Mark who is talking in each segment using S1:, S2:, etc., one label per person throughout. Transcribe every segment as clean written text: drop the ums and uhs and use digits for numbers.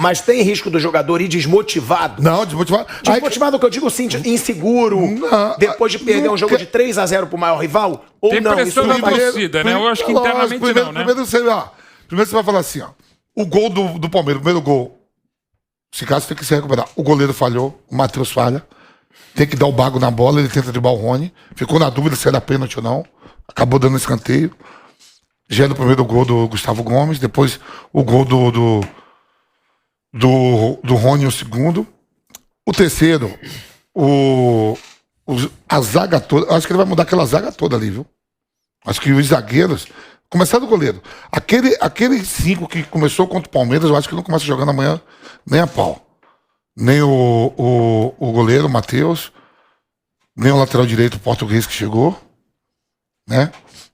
S1: Mas tem risco do jogador ir desmotivado?
S2: Não, desmotivado.
S1: Desmotivado, que eu digo assim, inseguro, depois de perder um jogo de 3-0 pro maior rival? Ou
S3: tem
S1: não?
S3: pressão da torcida, né? Eu acho que internamente
S2: primeiro,
S3: não, né?
S2: Primeiro você vai falar assim, ó. O gol do Palmeiras, o primeiro gol, esse caso tem que se recuperar. O goleiro falhou, o Matheus falha. Tem que dar o bago na bola, ele tenta driblar o Rony. Ficou na dúvida se era pênalti ou não. Acabou dando escanteio. Já era o primeiro gol do Gustavo Gomes. Depois o gol do Rony, o segundo. O terceiro, a zaga toda. Acho que ele vai mudar aquela zaga toda ali, viu? Acho que os zagueiros. Começar do goleiro. Aquele 5 que começou contra o Palmeiras, eu acho que não começa jogando amanhã nem a pau. Nem o goleiro, o Matheus, nem o lateral direito, o português que chegou, né?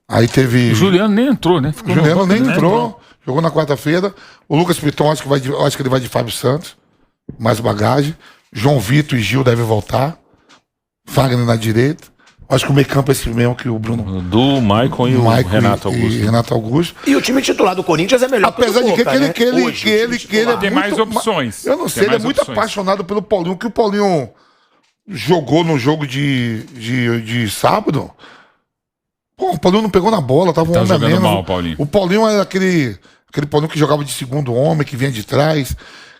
S2: Aí teve...
S4: O Juliano nem entrou, né?
S2: O Juliano nem entrou, jogou na quarta-feira. O Lucas Piton, acho que ele vai de Fábio Santos, mais bagagem. João Vitor e Gil devem voltar. Fagner na direita. Acho que o meio campo é esse mesmo que o Bruno.
S5: Do Maicon e o Renato Augusto.
S2: E Renato Augusto.
S1: E o time titular do Corinthians é melhor.
S2: Apesar de que ele
S3: tem mais opções.
S2: Eu não sei, ele é muito apaixonado pelo Paulinho. O que o Paulinho jogou no jogo de sábado. Pô, o Paulinho não pegou na bola, tava um homem a menos.
S3: Mal, Paulinho.
S2: O Paulinho era aquele Paulinho que jogava de segundo homem, que vinha de trás,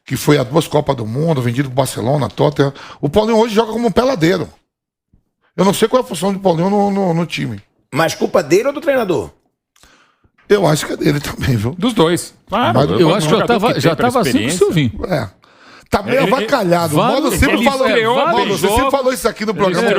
S2: que foi a 2 Copas do Mundo, vendido pro Barcelona, Tottenham. O Paulinho hoje joga como um peladeiro. Eu não sei qual é a função do Paulinho no time.
S1: Mas culpa dele ou do treinador?
S2: Eu acho que é dele também, viu?
S3: Dos dois. Claro.
S4: Eu acho que já tava assim com o Silvinho.
S2: Tá meio avacalhado. O Modo sempre falou isso aqui no programa.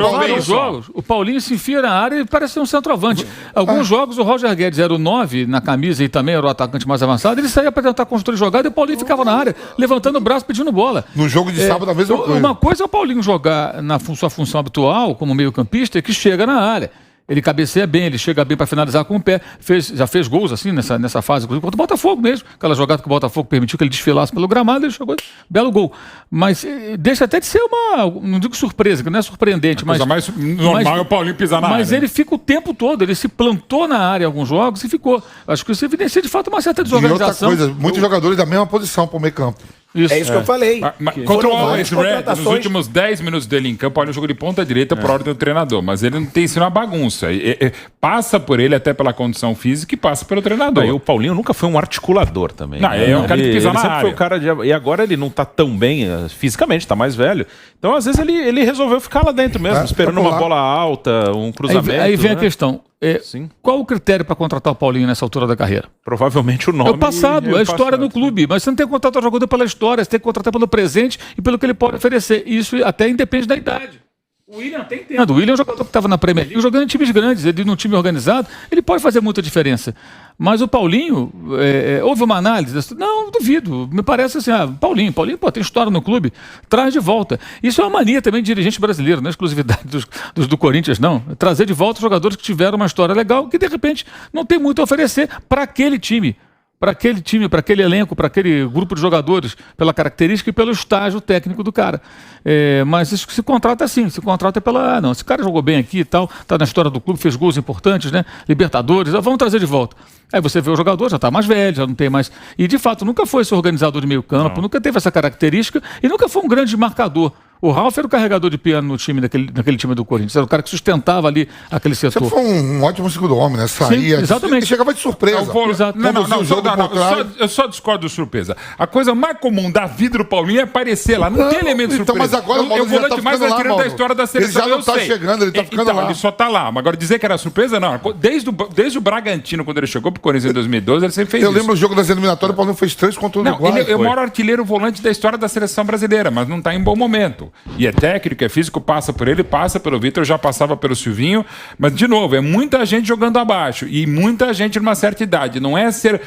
S4: O Paulinho se enfia na área e parece ser um centroavante. Alguns jogos o Roger Guedes era o 9 na camisa e também era o atacante mais avançado. Ele saía para tentar construir jogada e o Paulinho ficava na área, levantando o braço, pedindo bola.
S2: No jogo de sábado a mesma coisa.
S4: Uma coisa é o Paulinho jogar na sua função habitual, como meio-campista, que chega na área. Ele cabeceia bem, ele chega bem para finalizar com o pé. Já fez gols assim nessa fase, inclusive contra o Botafogo mesmo. Aquela jogada que o Botafogo permitiu que ele desfilasse pelo gramado, ele chegou, belo gol. Mas deixa até de ser não digo surpresa, que não é surpreendente, mas...
S3: A coisa mais normal é o Paulinho pisar na área.
S4: Mas ele fica o tempo todo, ele se plantou na área em alguns jogos e ficou. Acho que isso evidencia de fato uma certa desorganização.
S2: E outra coisa, muitos jogadores da mesma posição pro meio campo.
S1: Isso. É isso que eu falei.
S3: Contra o Always Red, nos últimos 10 minutos dele em campo, olha o jogo de ponta direita por ordem do treinador. Mas ele não tem sido uma bagunça. Passa por ele até pela condição física e passa pelo treinador.
S5: E o Paulinho nunca foi um articulador também.
S3: Não, é um cara que pisa na área.
S5: Foi o cara e agora ele não tá tão bem fisicamente, tá mais velho. Então, às vezes, ele resolveu ficar lá dentro mesmo, esperando uma bola alta, um cruzamento.
S4: Aí vem a questão. Qual o critério para contratar o Paulinho nessa altura da carreira?
S5: Provavelmente o nome.
S4: É o passado, é a história no clube. Mas você não tem que contratar o jogador pela história, você tem que contratar pelo presente e pelo que ele pode oferecer. E isso até independe da idade. O William até entendo. O William é um jogador que estava na Premier League jogando em times grandes, ele num time organizado, ele pode fazer muita diferença. Mas o Paulinho, houve uma análise? Não, duvido. Me parece assim, Paulinho, tem história no clube, traz de volta. Isso é uma mania também de dirigente brasileiro, não é exclusividade do Corinthians, não. Trazer de volta jogadores que tiveram uma história legal, que de repente não tem muito a oferecer para aquele time. Para aquele elenco, para aquele grupo de jogadores, pela característica e pelo estágio técnico do cara. Mas isso se contrata assim, se contrata pela... não, esse cara jogou bem aqui e tal, está na história do clube, fez gols importantes, né? Libertadores, vamos trazer de volta. Aí você vê o jogador, já está mais velho, já não tem mais... E de fato, nunca foi esse organizador de meio campo, nunca teve essa característica e nunca foi um grande marcador. O Ralf era o carregador de piano no time naquele time do Corinthians. Era o cara que sustentava ali aquele setor.
S2: Você foi um ótimo segundo homem, né? Saía.
S4: Sim, exatamente.
S2: Chegava de surpresa.
S3: Eu só discordo de surpresa. A coisa mais comum da vida do Paulinho é aparecer lá. Não tem elemento de surpresa.
S2: Então, mas agora o
S3: eu vou lá mais atirando da história da seleção.
S2: Ele já não tá chegando, ele tá ficando lá.
S3: Ele só tá lá. Mas agora dizer que era surpresa, não. Desde o Bragantino, quando ele chegou pro Corinthians em 2012, ele sempre fez isso.
S2: Eu lembro o jogo das eliminatórias, o Paulinho fez 3 contra o Uruguai.
S3: Ele é o maior artilheiro volante da história da seleção brasileira, mas não tá em bom momento. E é técnico, é físico, passa por ele, passa pelo Vitor, já passava pelo Silvinho, mas de novo, é muita gente jogando abaixo e muita gente numa certa idade, não é ser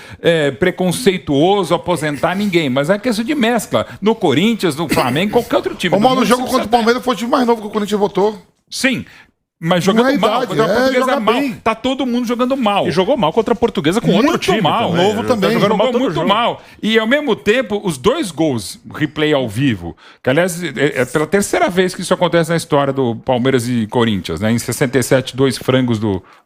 S3: preconceituoso, aposentar ninguém, mas é questão de mescla, no Corinthians, no Flamengo, qualquer outro time.
S2: O jogo contra o Palmeiras foi o time mais novo que o Corinthians votou.
S3: Sim, Mas jogando
S2: Não é
S3: mal,
S2: idade,
S3: contra a Portuguesa
S2: joga
S3: mal.
S2: bem.
S3: Tá todo mundo jogando mal.
S5: E jogou mal contra a Portuguesa com
S3: Muito
S5: outro time.
S3: mal.
S2: Novo também.
S5: Tá jogando mal todo
S3: muito
S5: jogo.
S3: mal. E ao mesmo tempo, os 2 gols, replay ao vivo, que aliás é pela terceira vez que isso acontece na história do Palmeiras e Corinthians, né? Em 67,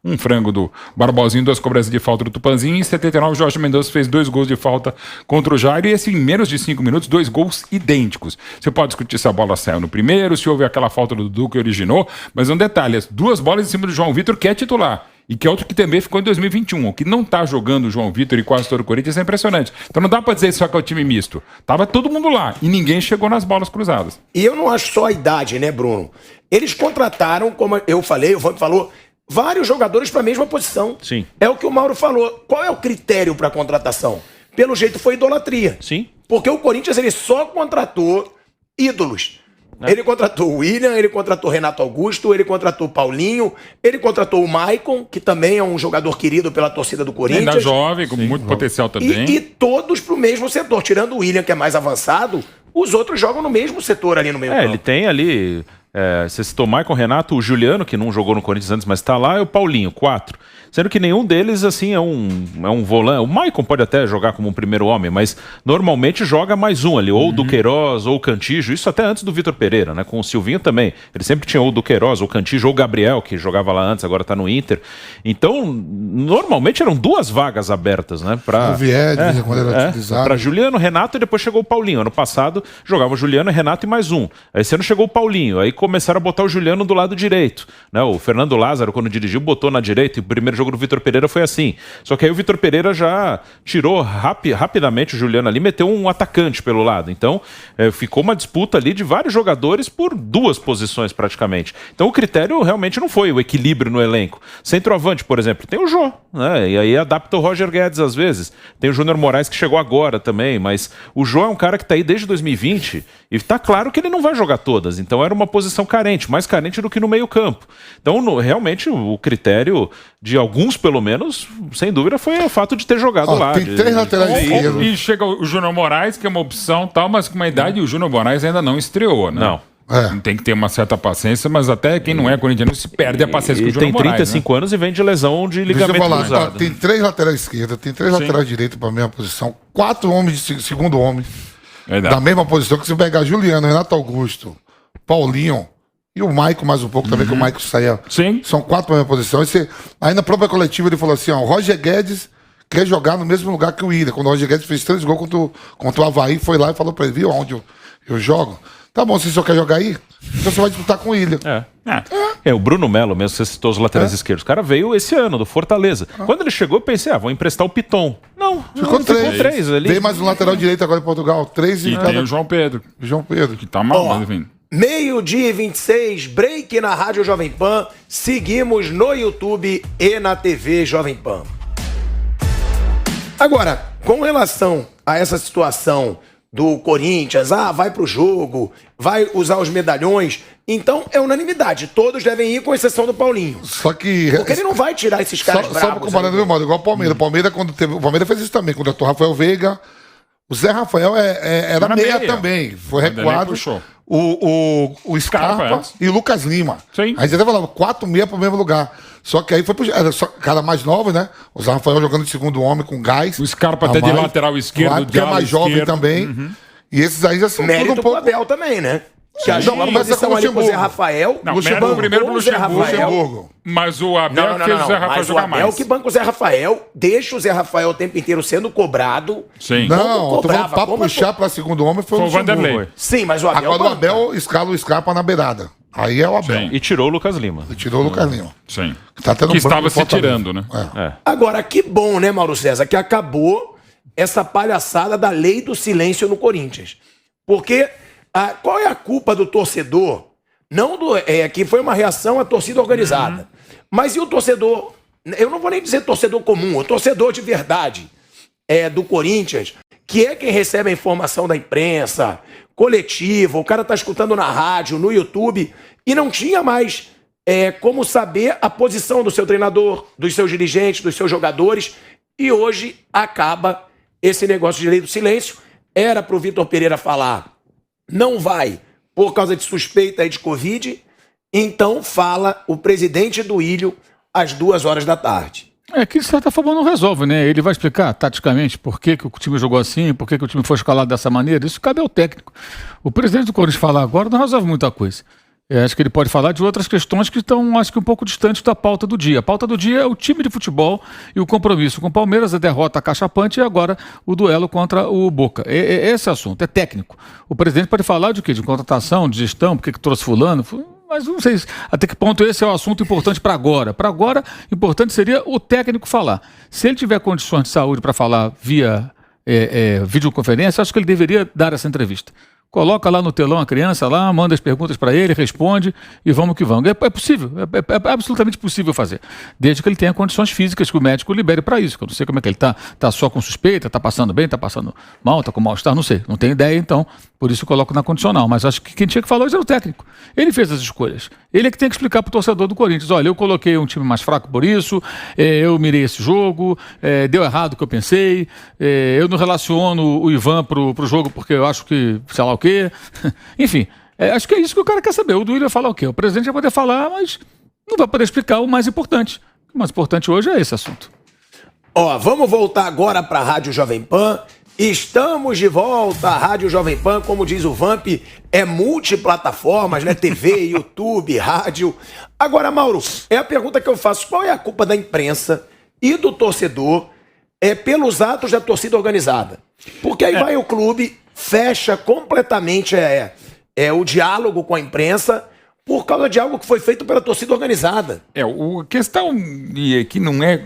S3: um frango do Barbosinho, 2 cobranças de falta do Tupanzinho. E em 79, o Jorge Mendonça fez 2 gols de falta contra o Jairo. E assim, em menos de 5 minutos, 2 gols idênticos. Você pode discutir se a bola saiu no primeiro, se houve aquela falta do Dudu que originou, mas um detalhe, as 2 bolas em cima do João Vitor, que é titular. E que é outro que também ficou em 2021. O que não tá jogando o João Vitor e quase todo o Corinthians é impressionante. Então não dá pra dizer só que é o time misto. Tava todo mundo lá e ninguém chegou nas bolas cruzadas.
S1: E eu não acho só a idade, né, Bruno? Eles contrataram, como eu falei, o Vamp falou, vários jogadores para a mesma posição.
S5: Sim.
S1: É o que o Mauro falou. Qual é o critério para contratação? Pelo jeito foi idolatria.
S5: Sim.
S1: Porque o Corinthians ele só contratou ídolos. Ele contratou o William, ele contratou o Renato Augusto, ele contratou o Paulinho, ele contratou o Maicon, que também é um jogador querido pela torcida do Corinthians.
S3: Ainda jovem, com muito potencial também.
S1: E todos pro mesmo setor. Tirando o William, que é mais avançado, os outros jogam no mesmo setor ali no meio campo.
S5: Ele tem ali... você citou o Maicon, Renato, o Juliano, que não jogou no Corinthians antes, mas tá lá, e o Paulinho, 4. Sendo que nenhum deles, assim, é um volante. O Maicon pode até jogar como um primeiro homem, mas normalmente joga mais um ali, ou o Duqueiroz, ou o Cantillo, isso até antes do Vitor Pereira, né? Com o Silvinho também. Ele sempre tinha ou o Duqueiroz, ou o Cantillo, ou o Gabriel, que jogava lá antes, agora tá no Inter. Então, normalmente eram 2 vagas abertas, né?
S2: O Viedes, quando era utilizado.
S5: Pra Juliano, Renato e depois chegou o Paulinho. Ano passado jogava o Juliano, Renato e mais um. Aí esse ano chegou o Paulinho. Aí começaram a botar o Juliano do lado direito, né? O Fernando Lázaro, quando dirigiu, botou na direita, e o primeiro jogo do Vitor Pereira foi assim. Só que aí o Vitor Pereira já tirou rapidamente o Juliano ali, meteu um atacante pelo lado. Então, ficou uma disputa ali de vários jogadores por 2 posições praticamente. Então o critério realmente não foi o equilíbrio no elenco. Centroavante, por exemplo, tem o Jô, né? E aí adapta o Roger Guedes às vezes. Tem o Júnior Moraes que chegou agora também, mas o Jô é um cara que tá aí desde 2020 e tá claro que ele não vai jogar todas. Então era uma posição carente, mais carente do que no meio-campo. Então, realmente, o critério de alguns, pelo menos, sem dúvida, foi o fato de ter jogado lá.
S2: Tem 3 laterais esquerdos.
S3: E chega o Júnior Moraes, que é uma opção tal, mas com uma idade, o Júnior Moraes ainda não estreou, né?
S5: Não.
S3: Tem que ter uma certa paciência, mas até quem não é corintiano se perde a paciência com o Júnior
S5: tem
S3: Moraes.
S5: 35 anos e vem de lesão de
S2: Deixa eu
S5: ligamento
S2: falar,
S5: cruzado.
S2: tem 3 laterais esquerdos, tem 3 laterais direitos para a mesma posição, 4 homens de segundo homem
S3: Verdade.
S2: da mesma posição, que se pegar Juliano, Renato Augusto, Paulinho e o Maicon mais um pouco também, que o Maicon saia.
S3: Sim.
S2: São 4 para a mesma posição. Aí na própria coletiva ele falou assim, ó, o Roger Guedes quer jogar no mesmo lugar que o Willian. Quando o Roger Guedes fez 3 gols contra o Avaí, foi lá e falou para ele, viu onde eu jogo? Tá bom, se o senhor quer jogar aí, então você vai disputar com o Willian.
S5: O Bruno Melo mesmo, você citou os laterais esquerdos. O cara veio esse ano, do Fortaleza. Quando ele chegou, eu pensei, vou emprestar o Piton. Não,
S2: Ficou 3.
S5: ali.
S2: Veio mais um lateral direito agora em Portugal. 3
S3: E tem o João Pedro,
S2: João Pedro.
S3: que tá mal, mas enfim.
S1: 12h26, break na Rádio Jovem Pan. Seguimos no YouTube e na TV Jovem Pan. Agora, com relação a essa situação do Corinthians, vai pro jogo, vai usar os medalhões, então é unanimidade. Todos devem ir, com exceção do Paulinho.
S2: Só que...
S1: Porque ele não vai tirar esses caras
S2: Só
S1: bravos.
S2: comparando meu modo, igual o Palmeiras. O Palmeiras fez isso também, contratou o Rafael Veiga. O Zé Rafael era meia também. Foi recuado. O Scarpa e o Lucas Lima.
S3: Sim.
S2: Aí você até falava 4 meia pro mesmo lugar. Só que aí foi pro cara mais novo, né? O Zé Rafael jogando de segundo homem com gás.
S3: O Scarpa até de lateral esquerdo,
S2: que é mais jovem também. E esses aí já são
S1: Mérito
S2: tudo um pouco...
S1: pro Abel também, né? Que ajudou a
S2: começa
S1: posição
S2: com
S1: ali pro Zé
S2: Luxemburgo.
S1: Rafael.
S3: Não,
S1: Luxemburgo,
S3: primeiro pro
S1: o Zé
S2: Luxemburgo.
S3: Mas o Abel fez o Zé Rafael
S1: Mas o
S3: jogar
S1: Abel
S3: mais.
S1: que banca o Zé Rafael, deixa o Zé Rafael o tempo inteiro sendo cobrado.
S3: Sim.
S2: Não,
S1: cobrava,
S2: pra
S1: como
S2: puxar pra segundo homem foi
S3: Foi
S2: o
S3: o Vanderlei.
S2: Luxemburgo.
S1: Sim, mas o Abel
S2: Agora o
S1: banca.
S2: Abel escala o Scarpa na beirada. Aí é o Abel.
S3: Sim.
S5: E tirou o Lucas Lima.
S2: E tirou o Lucas Lima.
S3: Sim.
S2: Tá tendo
S3: Que
S2: banco
S3: estava
S2: do
S3: se
S2: Fortaleza.
S3: tirando, né?
S1: Agora, que bom, né, Mauro César, que acabou essa palhaçada da lei do silêncio no Corinthians. Porque qual é a culpa do torcedor? Não que foi uma reação à torcida organizada. Mas e o torcedor? Eu não vou nem dizer torcedor comum, o torcedor de verdade do Corinthians, que é quem recebe a informação da imprensa, coletiva, o cara tá escutando na rádio, no YouTube, e não tinha mais como saber a posição do seu treinador, dos seus dirigentes, dos seus jogadores, e hoje acaba esse negócio de lei do silêncio. Era pro Vitor Pereira falar, não vai, por causa de suspeita aí de Covid, Então fala o presidente do Ilho às 2h da tarde.
S4: É que, de certa forma, não resolve, né? Ele vai explicar taticamente por que o time jogou assim, por que o time foi escalado dessa maneira. Isso cabe ao técnico. O presidente do Corinthians falar agora não resolve muita coisa. Acho que ele pode falar de outras questões que estão, acho que, um pouco distantes da pauta do dia. A pauta do dia é o time de futebol e o compromisso com o Palmeiras, a derrota acachapante e agora o duelo contra o Boca. Esse assunto é técnico. O presidente pode falar de quê? De contratação, de gestão, por que trouxe fulano... Mas não sei até que ponto esse é o assunto importante para agora. Para agora, importante seria o técnico falar. Se ele tiver condições de saúde para falar via videoconferência, acho que ele deveria dar essa entrevista. Coloca lá no telão a criança lá, manda as perguntas para ele, responde e vamos que vamos. É possível, é absolutamente possível fazer. Desde que ele tenha condições físicas que o médico libere para isso. Eu não sei como é que ele está. Está só com suspeita, está passando bem, está passando mal, está com mal-estar, não sei. Não tenho ideia, então, por isso eu coloco na condicional. Mas acho que quem tinha que falar hoje era o técnico. Ele fez as escolhas. Ele é que tem que explicar para o torcedor do Corinthians. Olha, eu coloquei um time mais fraco por isso, eu mirei esse jogo, deu errado o que eu pensei, eu não relaciono o Ivan pro jogo porque eu acho que, sei lá o quê. Enfim, acho que é isso que o cara quer saber. O Duílio vai falar o quê? O presidente vai poder falar, mas não vai poder explicar o mais importante. O mais importante hoje é esse assunto.
S1: Ó, vamos voltar agora para a Rádio Jovem Pan. Estamos de volta. A Rádio Jovem Pan, como diz o Vamp, é multiplataformas, né? TV, YouTube, rádio. Agora, Mauro, é a pergunta que eu faço. Qual é a culpa da imprensa e do torcedor pelos atos da torcida organizada? Porque aí vai o clube, fecha completamente o diálogo com a imprensa por causa de algo que foi feito pela torcida organizada.
S3: A questão que não é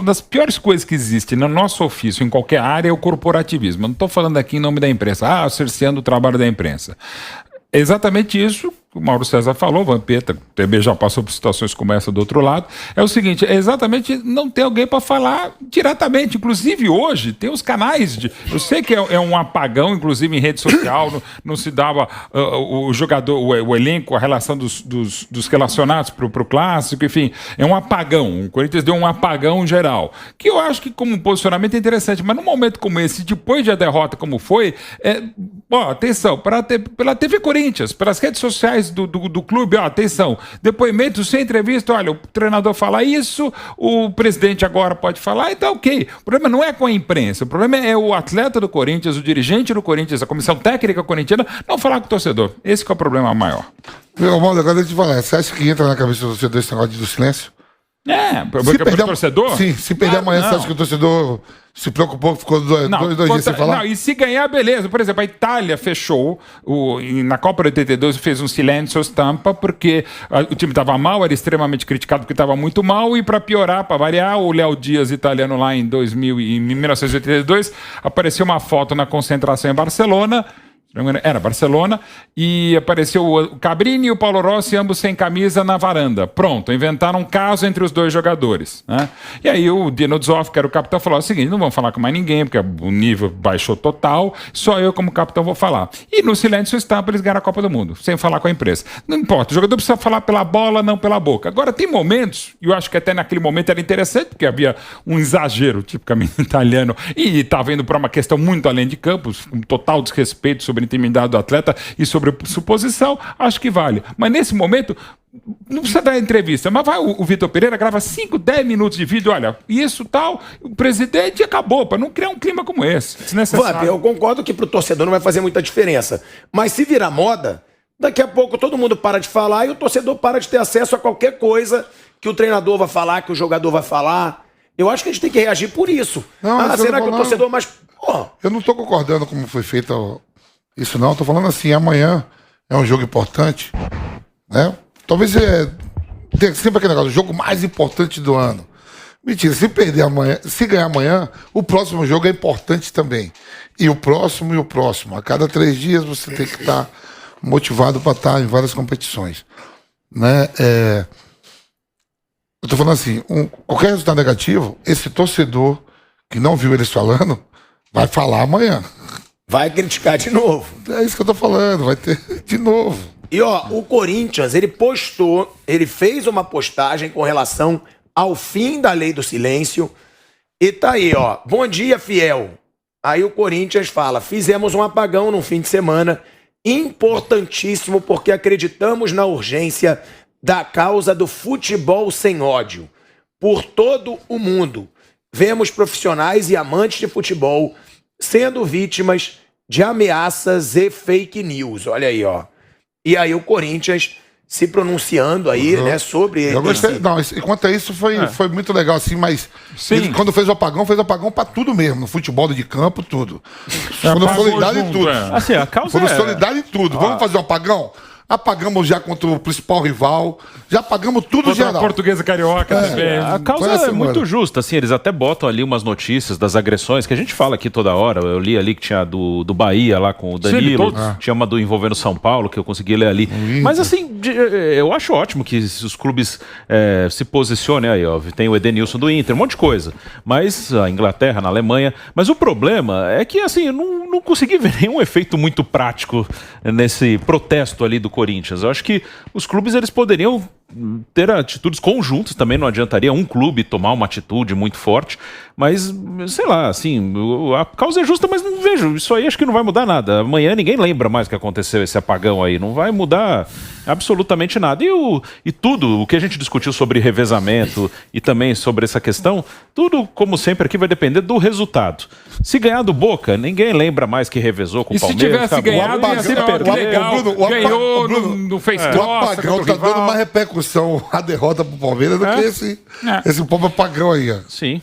S3: das piores coisas que existem no nosso ofício, em qualquer área, é o corporativismo. Eu não estou falando aqui em nome da imprensa, cerceando o trabalho da imprensa. É exatamente isso que o Mauro César falou, Vampeta, também já passou por situações como essa do outro lado. É o seguinte, é exatamente não ter alguém para falar diretamente. Inclusive hoje tem os canais eu sei que é um apagão, inclusive em rede social, não se dava o jogador, o elenco, a relação dos relacionados para o clássico, enfim, é um apagão. O Corinthians deu um apagão geral, que eu acho que como posicionamento é interessante, mas num momento como esse, depois da derrota como foi, atenção, pela TV Corinthians, pelas redes sociais do clube, atenção, depoimento sem entrevista, olha, o treinador fala isso, o presidente agora pode falar, então ok. O problema não é com a imprensa, o problema é o atleta do Corinthians, o dirigente do Corinthians, a comissão técnica corintiana, não falar com o torcedor. Esse que é o problema maior.
S2: Meu Mauro, agora eu te falar, você acha que entra na cabeça do torcedor esse negócio do silêncio?
S3: Pro torcedor?
S2: Sim, se perder amanhã, você acha que o torcedor se preocupou, ficou dois dias sem falar?
S3: Não, e se ganhar, beleza. Por exemplo, a Itália fechou, na Copa de 82 fez um silêncio stampa, porque o time estava mal, era extremamente criticado porque estava muito mal, e para piorar, para variar, o Léo Dias, italiano, lá em 1982, apareceu uma foto na concentração em Barcelona. Era Barcelona, e apareceu o Cabrini e o Paulo Rossi, ambos sem camisa, na varanda. Pronto, inventaram um caso entre os dois jogadores, né? E aí o Dino Zoff, que era o capitão, falou o seguinte: não vamos falar com mais ninguém, porque o nível baixou total, só eu como capitão vou falar. E no silêncio estampa eles ganharam a Copa do Mundo, sem falar com a imprensa. Não importa, o jogador precisa falar pela bola, não pela boca. Agora tem momentos, e eu acho que até naquele momento era interessante, porque havia um exagero tipicamente italiano, e estava indo para uma questão muito além de campos, um total desrespeito sobre a intimidade do atleta e sobre suposição, acho que vale. Mas nesse momento, não precisa dar entrevista, mas vai o Vitor Pereira, grava 5, 10 minutos de vídeo, olha, isso tal, o presidente acabou, para não criar um clima como esse.
S1: Vamp, eu concordo que pro torcedor não vai fazer muita diferença, mas se virar moda, daqui a pouco todo mundo para de falar e o torcedor para de ter acesso a qualquer coisa que o treinador vai falar, que o jogador vai falar. Eu acho que a gente tem que reagir por isso.
S2: Não,
S1: será que o torcedor mais...
S2: Eu não estou concordando como foi feito isso, não. Estou falando assim, amanhã é um jogo importante, né? Talvez tem sempre aquele negócio, o jogo mais importante do ano. Mentira, se perder amanhã, se ganhar amanhã, o próximo jogo é importante também. E o próximo. A cada 3 dias você tem que estar motivado para estar em várias competições, né? Eu estou falando assim, qualquer resultado negativo, esse torcedor que não viu eles falando, vai falar amanhã.
S1: Vai criticar de novo.
S2: É isso que eu tô falando, vai ter de novo.
S1: E o Corinthians, ele fez uma postagem com relação ao fim da lei do silêncio. E tá aí, bom dia, fiel. Aí o Corinthians fala: fizemos um apagão no fim de semana importantíssimo porque acreditamos na urgência da causa do futebol sem ódio. Por todo o mundo, vemos profissionais e amantes de futebol sendo vítimas de ameaças e fake news. Olha aí, ó. E aí o Corinthians se pronunciando aí, né, sobre...
S2: Eu gostei. Não, enquanto a isso foi muito legal, assim, mas ele, quando fez o apagão pra tudo mesmo, no futebol de campo, tudo. Foram solidários em tudo.
S5: Assim, a causa
S2: Foram solidários em tudo. Vamos fazer um apagão? Apagamos já contra o principal rival, já apagamos tudo geral.
S3: A Portuguesa Carioca também.
S5: A causa é muito justa, assim, eles até botam ali umas notícias das agressões, que a gente fala aqui toda hora, eu li ali que tinha do Bahia lá com o Danilo, tinha uma do envolvendo São Paulo, que eu consegui ler ali. Mas assim, eu acho ótimo que os clubes se posicionem aí, ó, tem o Edenilson do Inter, um monte de coisa, mas a Inglaterra, na Alemanha, mas o problema é que, assim, eu não consegui ver nenhum efeito muito prático nesse protesto ali do Corinthians. Eu acho que os clubes eles poderiam ter atitudes conjuntas, também não adiantaria um clube tomar uma atitude muito forte, mas sei lá, assim, a causa é justa, mas não vejo, isso aí acho que não vai mudar nada. Amanhã ninguém lembra mais o que aconteceu, esse apagão aí, não vai mudar absolutamente nada. E tudo o que a gente discutiu sobre revezamento e também sobre essa questão, tudo, como sempre aqui, vai depender do resultado. Se ganhar do Boca, ninguém lembra mais que revezou com o Palmeiras.
S3: Se tivesse ganhado, ia ser legal. Ganhou, não fez troça.
S2: O apagão tá dando mais repercussão a derrota pro Palmeiras do que esse próprio apagão aí. Ó.
S5: Sim.